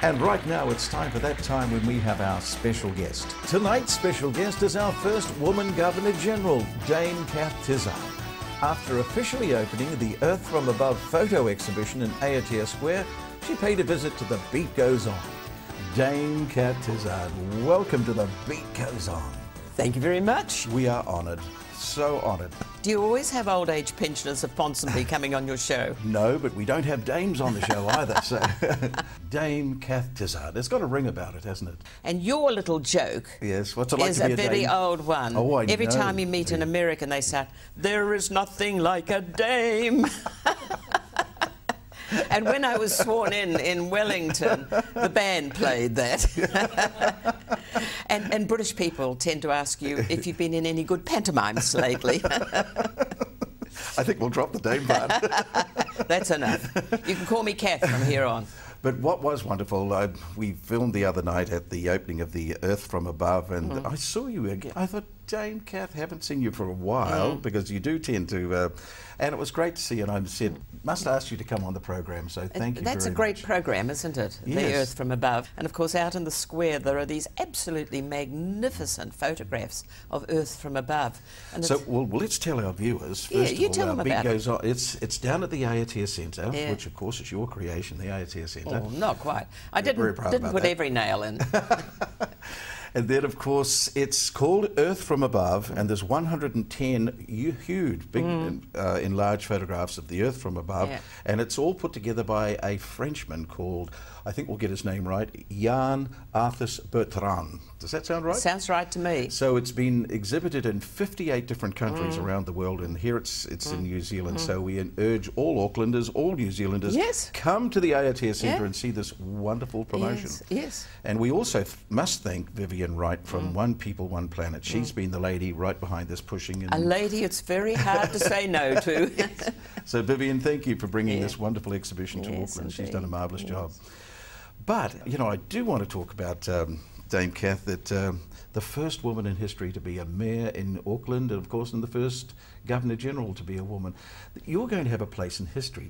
And right now it's time for that time when we have our special guest. Tonight's special guest is our first woman Governor-General, Dame Cath Tizard. After officially opening the Earth from Above photo exhibition in Aotea Square, she paid a visit to The Beat Goes On. Dame Cath Tizard, welcome to The Beat Goes On. Thank you very much. We are honoured, so honoured. Do you always have old age pensioners of Ponsonby coming on your show? No, but we don't have dames on the show either, so... Dame Cath Tizard, it's got a ring about it, hasn't it? And your little joke yes, what's it like to be a dame? Is a very old one. Oh, I Every know. time you meet an American, they say, "There is nothing like a dame." And when I was sworn in Wellington, the band played that. and British people tend to ask you if you've been in any good pantomimes lately. I think we'll drop the dame part. That's enough. You can call me Cath from here on. But what was wonderful, we filmed the other night at the opening of the Earth from Above, and I saw you again. I thought, Dame Cath, haven't seen you for a while, because you do tend to... and it was great to see you, and I said, must ask you to come on the program, so thank you very much. That's a great program, isn't it? Yes. The Earth from Above. And of course, out in the square, there are these absolutely magnificent photographs of Earth from above. And so, well, let's tell our viewers, first of all, tell them about goes on. It's down at the Aotea Centre, Yeah. which of course is your creation, the Aotea Centre. Oh, not quite. I very didn't proud put about that. every nail in. And then, of course, it's called Earth from Above, and there's 110 huge, big, enlarged photographs of the Earth from above, Yeah. and it's all put together by a Frenchman called, I think we'll get his name right, Jan Arthus Bertrand. Does that sound right? Sounds right to me. So it's been exhibited in 58 different countries around the world, and here it's in New Zealand. So we urge all Aucklanders, all New Zealanders, Yes. come to the Aotea Centre Yeah. and see this wonderful promotion. Yes, yes. And we also must thank Vivian Wright from One People, One Planet. She's been the lady right behind this pushing. And A lady it's very hard to say no to. so Vivian, thank you for bringing Yeah. this wonderful exhibition to Yes, Auckland. She's indeed. done a marvellous Yes. job. But, you know, I do want to talk about Dame Cath, that the first woman in history to be a mayor in Auckland, and of course in the first Governor-General to be a woman. You're going to have a place in history.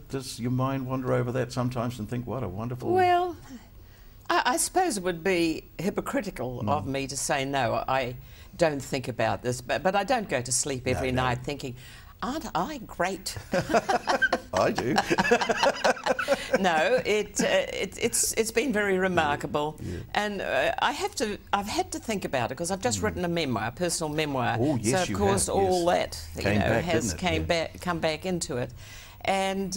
Does your mind wander over that sometimes and think, what a wonderful... Well, I suppose it would be hypocritical of me to say no, I don't think about this, but I don't go to sleep every No. night thinking, aren't I great? I do. No, it's been very remarkable, and I've had to think about it because I've just written a memoir, a personal memoir. Oh, yes, so of course have, all yes. that Came back, has didn't it? come back into it, and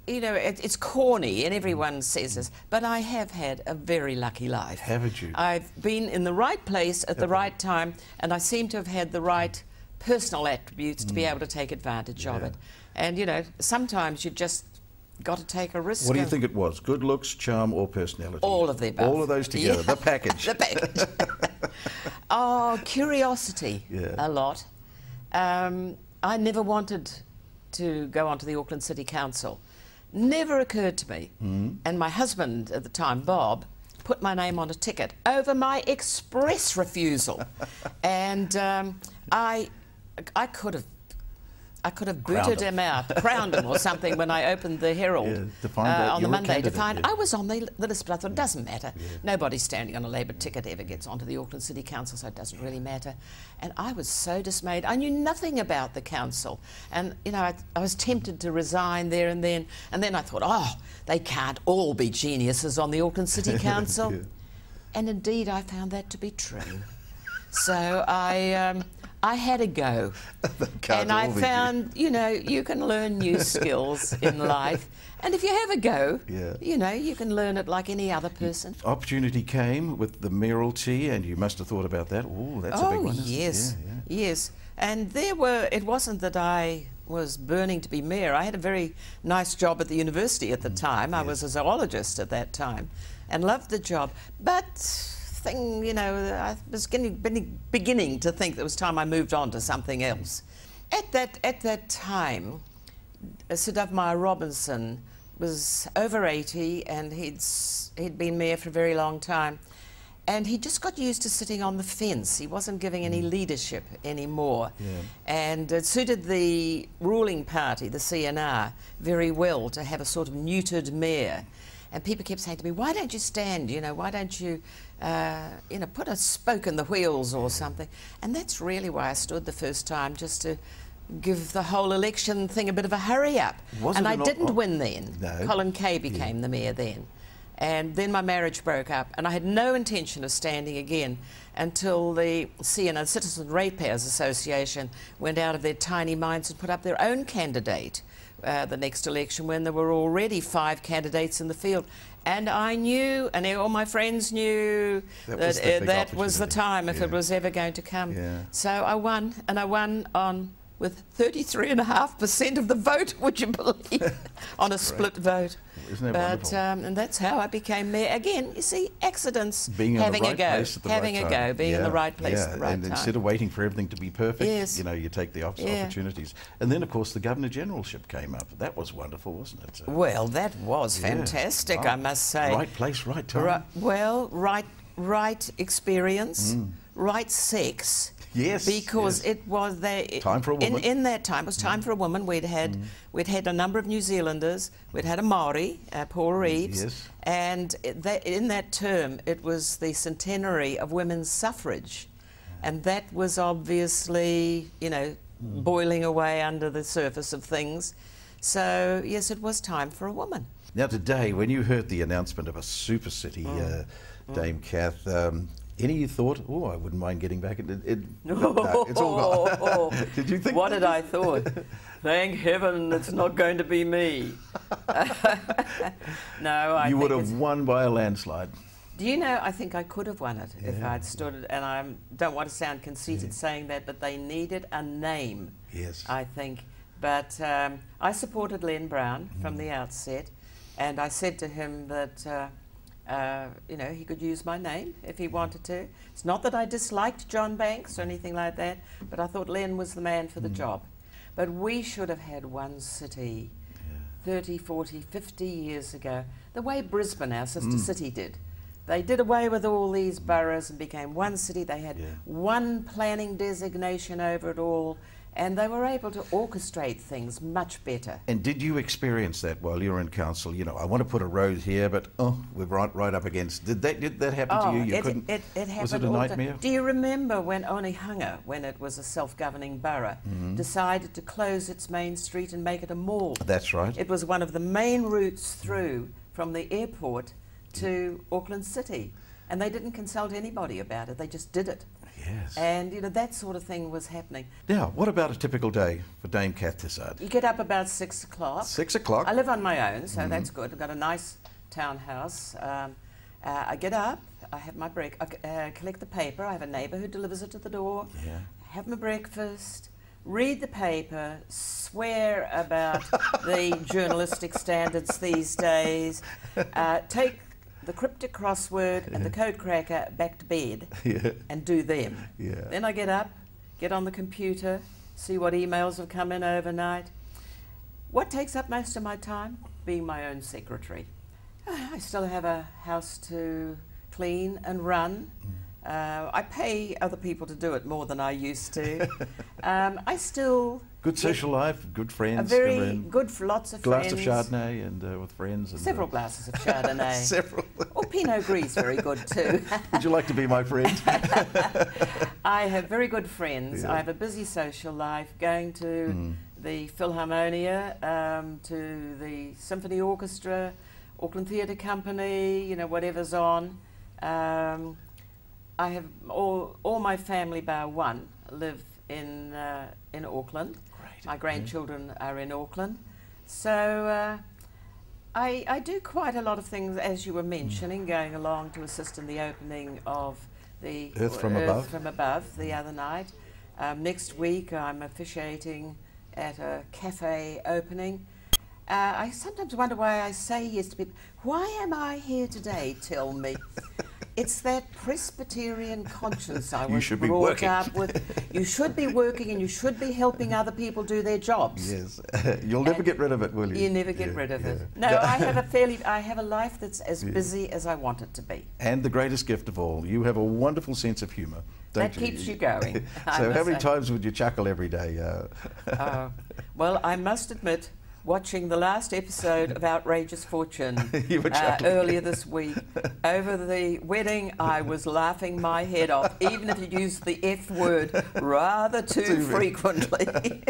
it's corny, and everyone says this, but I have had a very lucky life. Haven't you? I've been in the right place at the right time, and I seem to have had the right personal attributes to be able to take advantage of it. And, you know, sometimes you just got to take a risk. What do you think it was? Good looks, charm, or personality? All of the above. All of those together, Yeah. the package. The package. Oh, curiosity, Yeah. a lot. I never wanted to go onto the Auckland City Council. Never occurred to me. And my husband at the time, Bob, put my name on a ticket over my express refusal. And I could have booted him out, crowned him or something when I opened the Herald on the Monday to find I was on the list, but I thought it doesn't matter. Nobody standing on a Labour ticket ever gets onto the Auckland City Council, so it doesn't really matter. And I was so dismayed. I knew nothing about the council, and you know I was tempted to resign there and then I thought, oh, they can't all be geniuses on the Auckland City Council. And indeed, I found that to be true. So I had a go, and I found, you know, you can learn new skills in life, and if you have a go, you know, you can learn it like any other person. Opportunity came with the mayoralty, and you must have thought about that. Oh, that's a big one. Yes, yes. And it wasn't that I was burning to be mayor. I had a very nice job at the university at the time. I was a zoologist at that time, and loved the job, but you know, I was beginning to think that it was time I moved on to something else. At that time, Sir Dovemeyer Robinson was over 80, and he'd been mayor for a very long time. And he just got used to sitting on the fence. He wasn't giving any leadership anymore. Yeah. And it suited the ruling party, the CNR, very well to have a sort of neutered mayor. And people kept saying to me, why don't you stand, you know, why don't you, you know, put a spoke in the wheels or something. And that's really why I stood the first time, just to give the whole election thing a bit of a hurry up. And I didn't win then. No. Colin Kay became the mayor then. And then my marriage broke up, and I had no intention of standing again until the CNR, Citizen Ratepayers Association, went out of their tiny minds and put up their own candidate the next election, when there were already 5 candidates in the field. And I knew, and all my friends knew, that was the time if it was ever going to come. Yeah. So I won, and I won on with 33.5% of the vote, would you believe, on a split vote. Isn't that wonderful? And that's how I became mayor. Again, you see, accidents, being having in the right place at the right time. being in the right place at the right and time. Instead of waiting for everything to be perfect, yes. you know, you take the opportunities. And then, of course, the Governor Generalship came up. That was wonderful, wasn't it? Well, that was fantastic, I must say. Right place, right time. Right experience, right sex. Yes, because it was time for a woman. In that time, it was time for a woman. We'd had a number of New Zealanders. We'd had a Maori, Paul Reeves, and in that term, it was the centenary of women's suffrage, and that was obviously, you know, boiling away under the surface of things. So yes, it was time for a woman. Now today, when you heard the announcement of a super city, Dame Cath, any thought, oh, I wouldn't mind getting back into it? No, it's all gone. Did you think? What did I thought? Thank heaven it's not going to be me. No, you would have won by a landslide. Do you know, I think I could have won it if I'd stood, and I don't want to sound conceited saying that, but they needed a name, I think. But I supported Len Brown from the outset, and I said to him that you know, he could use my name if he wanted to. It's not that I disliked John Banks or anything like that, but I thought Len was the man for the job. But we should have had one city 30, 40, 50 years ago, the way Brisbane, our sister city, did. They did away with all these boroughs and became one city. They had one planning designation over it all, and they were able to orchestrate things much better. And did you experience that while you were in council? You know, I want to put a road here, but we're right up against. Did that happen to you? You couldn't. It happened. Was it a nightmare? Do you remember when Onehunga, when it was a self-governing borough, decided to close its main street and make it a mall? That's right. It was one of the main routes through from the airport to Auckland City, and they didn't consult anybody about it. They just did it. Yes. And, you know, that sort of thing was happening. Now, what about a typical day for Dame Cath Tizard? You get up about 6 o'clock. 6 o'clock? I live on my own, so that's good. I've got a nice townhouse. I get up, I have my I collect the paper. I have a neighbour who delivers it to the door. Yeah. Have my breakfast, read the paper, swear about the journalistic standards these days, take the cryptic crossword and the code cracker back to bed and do them. Then I get up, get on the computer, see what emails have come in overnight. What takes up most of my time? Being my own secretary. I still have a house to clean and run. I pay other people to do it more than I used to. I still... Good social life, good friends. A very good, lots of glass friends. Glass of Chardonnay and with friends. And several glasses of Chardonnay. Several. Or Pinot Gris, very good too. Would you like to be my friend? I have very good friends. I have a busy social life, going to the Philharmonia, to the Symphony Orchestra, Auckland Theatre Company, you know, whatever's on. I have all my family bar one live in Auckland. Great. My grandchildren are in Auckland. So I do quite a lot of things, as you were mentioning, going along to assist in the opening of the Earth from Above the other night. Next week I'm officiating at a cafe opening. I sometimes wonder why I say yes to people. Why am I here today, tell me? It's that Presbyterian conscience I You was should be brought working. up with. You should be working and you should be helping other people do their jobs. Yes. You'll never get rid of it, will you? You never get rid of it. No, I have a life that's as busy as I want it to be. And the greatest gift of all, you have a wonderful sense of humour. That keeps you going. So how many times would you chuckle every day? Well, I must admit, watching the last episode of Outrageous Fortune You were chuckling. earlier this week, over the wedding, I was laughing my head off, even if you used the F word rather too frequently.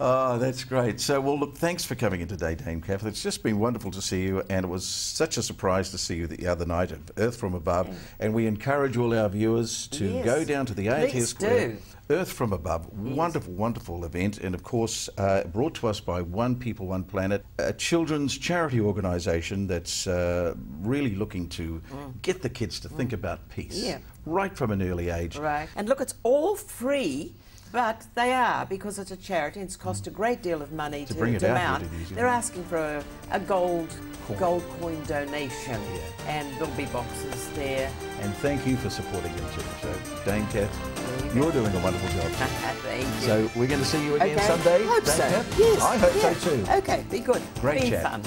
Oh, that's great. So, well, look, thanks for coming in today, Dame Cath. It's just been wonderful to see you, and it was such a surprise to see you the other night at Earth from Above. And we encourage all our viewers to go down to the ATS Square. Earth from Above, wonderful, wonderful event, and of course brought to us by One People, One Planet, a children's charity organisation that's really looking to get the kids to think about peace right from an early age. Right, and look, it's all free. But they are, because it's a charity, it's cost a great deal of money to bring it mount. out. They're asking for a gold coin donation, and there'll be boxes there. And thank you for supporting them too. So, Dame Cath, you're doing a wonderful job. Thank you. So we're going to see you again someday? Hope so. Cath? Yes. I hope so too. Okay, be good. Great Be chat. fun.